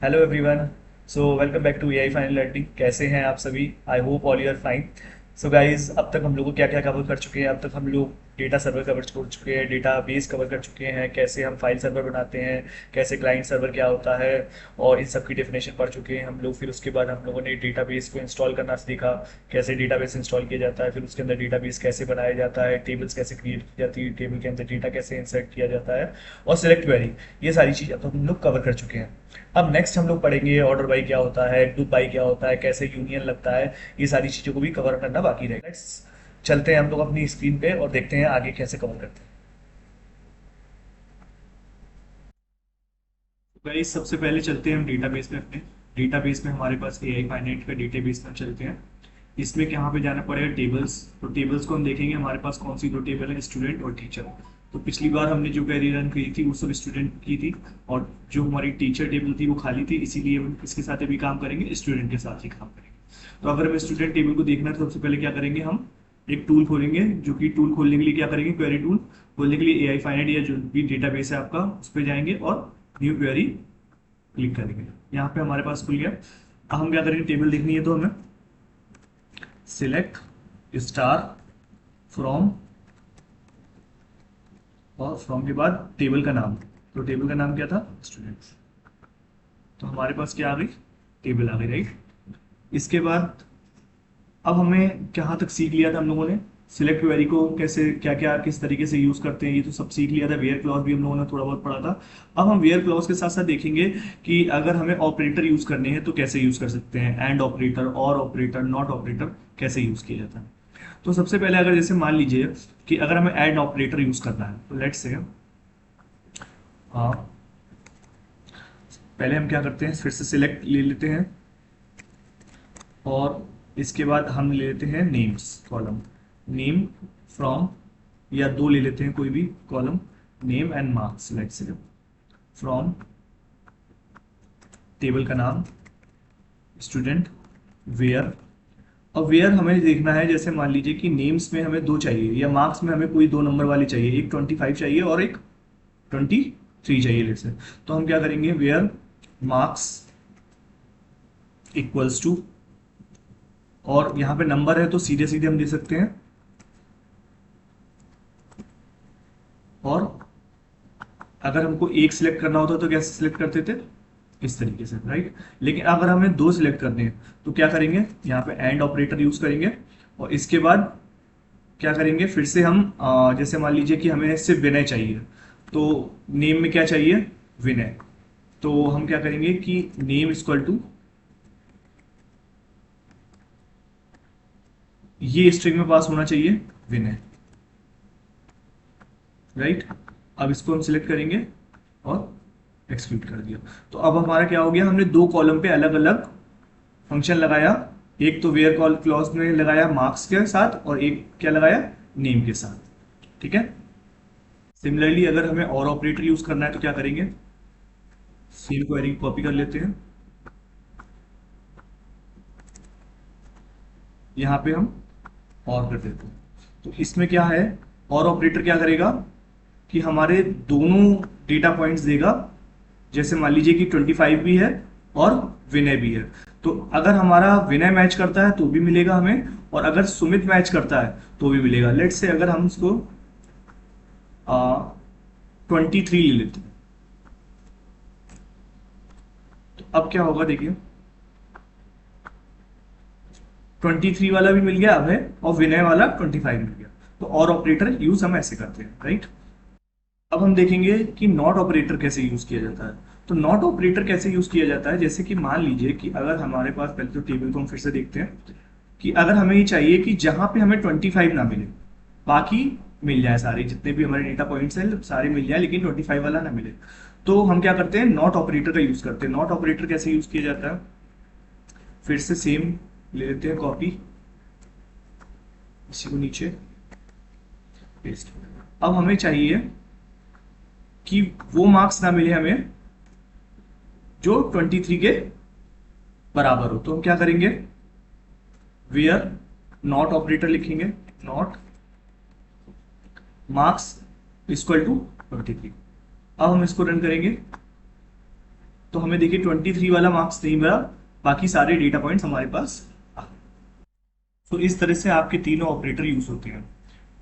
Hello everyone. So welcome back to AI final learning. कैसे हैं आप सभी? I hope all you are fine. So guys, अब तक हम लोग क्या क्या कवर कर चुके हैं? अब तक हम लोग डेटा सर्वर कवर कर चुके हैं, डेटा बेस कवर कर चुके हैं, कैसे हम फाइल सर्वर बनाते हैं, कैसे क्लाइंट सर्वर क्या होता है, और इन सब की डेफिनेशन पढ़ चुके हैं हम लोग। फिर उसके बाद हम लोगों ने डेटा बेस को इंस्टॉल करना सीखा, कैसे डेटा बेस इंस्टॉल किया जाता है, फिर उसके अंदर डेटा बेस कैसे बनाया जाता है, टेबल्स कैसे क्रिएट की जाती है, टेबल के अंदर डेटा कैसे इंसर्ट किया जाता है, और सिलेक्ट क्वेरी। ये सारी चीज़ अब हम लोग कवर कर चुके हैं। अब नेक्स्ट हम लोग पढ़ेंगे ऑर्डर बाई क्या होता है, ग्रुप बाई क्या होता है, कैसे यूनियन लगता है। ये सारी चीज़ों को भी कवर करना बाकी रहेगा। नेक्स्ट चलते हैं हम लोग अपनी स्क्रीन पे और देखते हैं आगे कैसे कवर करते हैं। गाइस, सबसे पहले चलते हैं हम डेटाबेस में। अपने डेटाबेस में हमारे पास एआई फाइनाइट का डेटाबेस में चलते हैं। इसमें यहाँ पे जाना पड़ेगा टेबल्स। तो टेबल्स को हम देखेंगे हमारे पास कौन सी दो टेबल है, स्टूडेंट और टीचर। तो पिछली बार हमने जो क्वेरी रन की थी वो सब स्टूडेंट की थी, और जो हमारी टीचर टेबल थी वो खाली थी, इसीलिए हम इसके साथ भी काम करेंगे, स्टूडेंट के साथ ही काम करेंगे। तो अगर हमें स्टूडेंट टेबल को देखना है तो सबसे पहले क्या करेंगे, हम एक टूल खोलेंगे। जो कि टूल खोलने के लिए क्या करेंगे, क्वेरी टूल खोलने के लिए एआई फाइनाइट या जो भी डेटाबेस है आपका उस पर जाएंगे और न्यू क्वेरी क्लिक करेंगे। यहाँ पे हमारे पास खुल गया। अब हम क्या करेंगे, टेबल देखनी है तो हमें सिलेक्ट स्टार फ्रॉम, और फ्रॉम के बाद टेबल का नाम। तो टेबल का नाम क्या था, स्टूडेंट्स। तो हमारे पास क्या आ गई, टेबल आ गई, राइट। इसके बाद अब हमें कहाँ तक सीख लिया था हम लोगों ने, सिलेक्ट क्वेरी को कैसे क्या क्या किस तरीके से यूज करते हैं, ये तो सब सीख लिया था। वेयर क्लॉज भी हम लोगों ने थोड़ा बहुत पढ़ा था। अब हम वेयर क्लॉज के साथ साथ देखेंगे कि अगर हमें ऑपरेटर यूज करने हैं तो कैसे यूज कर सकते हैं, एंड ऑपरेटर, और ऑपरेटर, नॉट ऑपरेटर कैसे यूज किया जाता है। तो सबसे पहले अगर जैसे मान लीजिए कि अगर हमें एंड ऑपरेटर यूज करना है तो लेट्स से हाँ, पहले हम क्या करते हैं, फिर से सिलेक्ट ले लेते हैं, और इसके बाद हम ले लेते हैं नेम्स कॉलम, नेम फ्रॉम, या दो ले लेते हैं कोई भी column, name and marks. Let's say from table का नाम स्टूडेंट, वेयर। अब वेयर हमें देखना है, जैसे मान लीजिए कि नेम्स में हमें दो चाहिए या मार्क्स में हमें कोई दो नंबर वाली चाहिए, एक 25 चाहिए और एक 23 चाहिए लेट्स से। तो हम क्या करेंगे, वेयर मार्क्स इक्वल्स टू, और यहाँ पे नंबर है तो सीधे सीधे हम दे सकते हैं, और अगर हमको एक सिलेक्ट करना होता तो कैसे सिलेक्ट करते थे, इस तरीके से, राइट। लेकिन अगर हमें दो सिलेक्ट करने हैं तो क्या करेंगे, यहाँ पे एंड ऑपरेटर यूज करेंगे, और इसके बाद क्या करेंगे, फिर से हम जैसे मान लीजिए कि हमें सिर्फ विनय चाहिए, तो नेम में क्या चाहिए, विनय। तो हम क्या करेंगे कि नेम इक्वल टू, ये स्ट्रिंग में पास होना चाहिए विनय, राइट। अब इसको हम सिलेक्ट करेंगे और एक्सक्लूड कर दिया। तो अब हमारा क्या हो गया, हमने दो कॉलम पे अलग अलग फंक्शन लगाया। एक तो वेयर कॉल क्लॉज में लगाया मार्क्स के साथ, और एक क्या लगाया, नेम के साथ, ठीक है। सिमिलरली अगर हमें और ऑपरेटर यूज करना है तो क्या करेंगे, सेम क्वेरी कॉपी कर लेते हैं, यहाँ पे हम और कर देते हैं। तो इसमें क्या है, और ऑपरेटर क्या करेगा कि हमारे दोनों डेटा पॉइंट्स देगा। जैसे मान लीजिए कि 25 भी है और विनय भी है, तो अगर हमारा विनय मैच करता है तो भी मिलेगा हमें, और अगर सुमित मैच करता है तो भी मिलेगा। लेट्स से अगर हम इसको 23 ले लेते हैं, तो अब क्या होगा देखिए, 23 वाला भी मिल गया हमें, और विनय वाला 25 मिल गया। तो और ऑपरेटर यूज हम ऐसे करते हैं, राइट। अब हम देखेंगे कि नॉट ऑपरेटर कैसे यूज किया जाता है। तो नॉट ऑपरेटर कैसे यूज किया जाता है, जैसे कि मान लीजिए कि अगर हमारे पास, पहले तो टेबल को हम फिर से देखते हैं, कि अगर हमें ये चाहिए कि जहां पे हमें 25 ना मिले, बाकी मिल जाए, सारे जितने भी हमारे डेटा पॉइंट्स हैं सारे मिल जाए, लेकिन 25 वाला ना मिले, तो हम क्या करते हैं, नॉट ऑपरेटर का यूज करते हैं। नॉट ऑपरेटर कैसे यूज किया जाता है, फिर से सेम ले लेते हैं कॉपी, इसी को नीचे पेस्ट। अब हमें चाहिए कि वो मार्क्स ना मिले हमें जो 23 के बराबर हो, तो हम क्या करेंगे, वेयर नॉट ऑपरेटर लिखेंगे, नॉट मार्क्स इक्वल टू 23। अब हम इसको रन करेंगे, तो हमें देखिए 23 वाला मार्क्स नहीं मिला, बाकी सारे डेटा पॉइंट्स हमारे पास। तो इस तरह से आपके तीनों ऑपरेटर यूज होते हैं।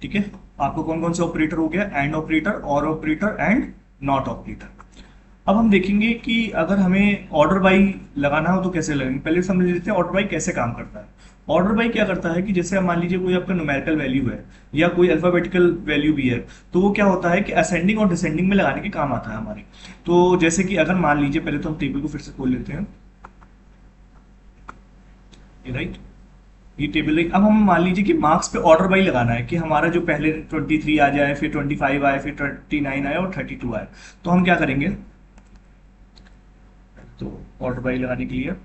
ठीक है, आपको कौन कौन से ऑपरेटर हो गया, एंड ऑपरेटर, और ऑपरेटर एंड नॉट ऑपरेटर। अब हम देखेंगे कि अगर हमें ऑर्डर बाई लगाना हो तो कैसे लगेंगे। पहले समझ लेते हैं ऑर्डर बाई कैसे काम करता है। ऑर्डर बाई क्या करता है कि जैसे आप मान लीजिए कोई आपका न्यूमेरिकल वैल्यू है या कोई अल्फाबेटिकल वैल्यू भी है, तो वो क्या होता है कि असेंडिंग और डिसेंडिंग में लगाने के काम आता है हमारे। तो जैसे कि अगर मान लीजिए, पहले तो हम टेबल को फिर से खोल लेते हैं, राइट, ये टेबल। अब हम मान लीजिए कि मार्क्स पे ऑर्डर बाई लगाना है कि हमारा जो पहले 23 आ जाए, फिर 25 आए, फिर 29 आए और 32 आए। तो हम क्या करेंगे, तो ऑर्डर बाई लगाने के लिए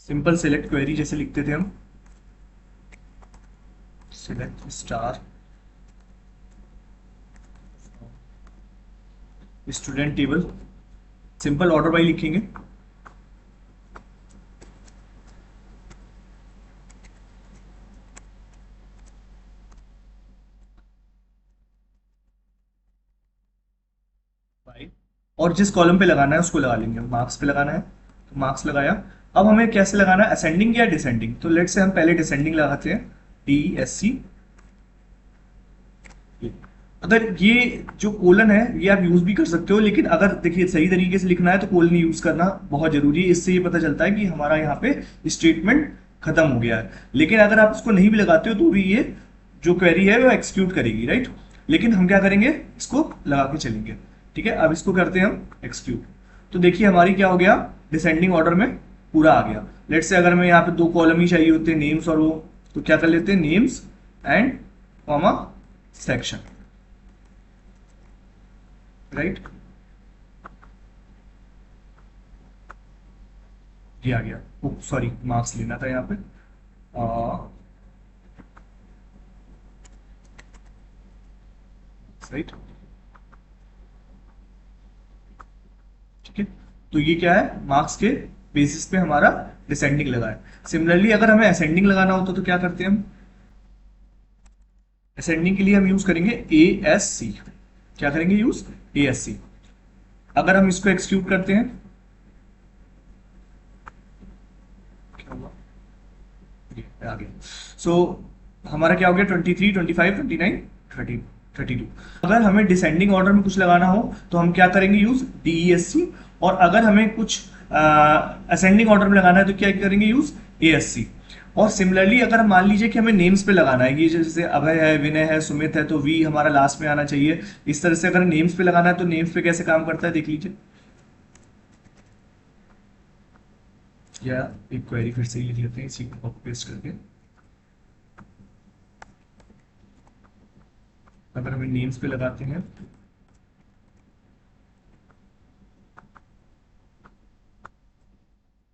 सिंपल सेलेक्ट क्वेरी जैसे लिखते थे हम, select star student table, simple order by लिखेंगे। बाई, और जिस कॉलम पे लगाना है उसको लगा लेंगे। मार्क्स पे लगाना है तो मार्क्स लगाया। अब हमें कैसे लगाना है, असेंडिंग या डिसेंडिंग। तो लेट से हम पहले डिसेंडिंग लगाते हैं, DESC। अगर ये जो कोलन है ये आप यूज भी कर सकते हो, लेकिन अगर देखिए सही तरीके से लिखना है तो कोलन यूज करना बहुत जरूरी है। इससे ये पता चलता है कि हमारा यहाँ पे स्टेटमेंट खत्म हो गया है। लेकिन अगर आप इसको नहीं भी लगाते हो तो भी ये जो क्वेरी है वो एक्सिक्यूट करेगी, राइट। लेकिन हम क्या करेंगे, इसको लगा के चलेंगे। ठीक है, अब इसको करते हैं हम एक्सिक्यूट। तो देखिए हमारी क्या हो गया, डिसेंडिंग ऑर्डर में पूरा आ गया। लेट से अगर हमें यहाँ पे 2 कॉलम ही चाहिए होते हैं, नेम्स और वो, तो क्या कर लेते हैं, names and comma section, right. ये आ गया। सॉरी, मार्क्स लेना था यहाँ पे, राइट। ठीक है, तो ये क्या है, मार्क्स के बेसिस पे हमारा डिसेंडिंग लगा है। सिमिलरली अगर हमें असेंडिंग लगाना होता तो क्या करते हैं हम, असेंडिंग के लिए हम यूज करेंगे ASC। क्या करेंगे यूज, ASC। अगर हम इसको एक्सिक्यूट करते हैं, क्या हुआ, ये आ गया। सो हमारा क्या हो गया, 23, 25, 29, 30, 32। अगर हमें डिसेंडिंग ऑर्डर में कुछ लगाना हो तो हम क्या करेंगे, यूज DESC। और अगर हमें कुछ असेंडिंग ऑर्डर में लगाना है तो क्या करेंगे, यूज ASC। और सिमिलरली अगर हम मान लीजिए कि हमें नेम्स पे लगाना है, ये जैसे अभय है, विनय है, सुमित है, तो वी हमारा लास्ट में आना चाहिए। इस तरह से अगर नेम्स पे लगाना है तो नेम्स पे कैसे काम करता है देख लीजिए। या एक क्वेरी फिर से ही लिख लेते हैं इसी को कॉपी पेस्ट करके। अगर हमें नेम्स पे लगाते हैं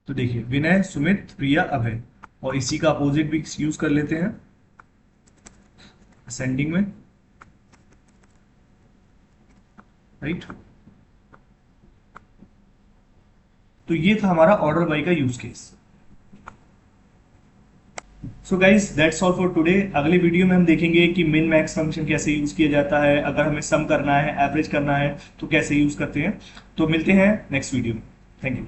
तो देखिए विनय, सुमित, प्रिया, अभय, और इसी का अपोजिट भी यूज कर लेते हैं असेंडिंग में, राइट। तो ये था हमारा ऑर्डर बाई का use case. So guys that's all for today. अगले वीडियो में हम देखेंगे कि मिन मैक्स फंक्शन कैसे यूज किया जाता है, अगर हमें सम करना है, एवरेज करना है तो कैसे यूज करते हैं। तो मिलते हैं नेक्स्ट वीडियो में। Thank you.